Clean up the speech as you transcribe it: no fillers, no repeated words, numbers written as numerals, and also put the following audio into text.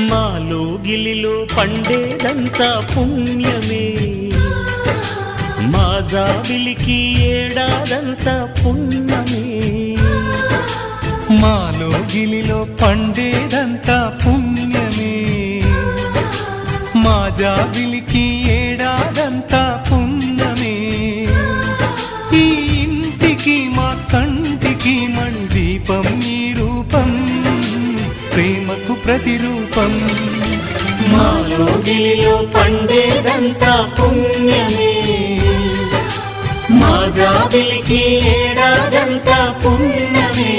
మాలో గిలిలో పండేదంతా పుణ్యమే, మా జాబిలికి ఏడాదంతా పుణ్యమే. మాలో గిలిలో పండేదంతా పుణ్యమే, మా జాబిలికి ఏడాదంతా పుణ్యమే. ఈ ఇంటికి మా కంటికి మణి దీపం ఈ రూపం, ప్రేమకు ప్రతిరూపం. మాలో గిలిలో పండేదంతా పుణ్యమే, మా జాబిలికి ఏడాదంతా పుణ్యమే.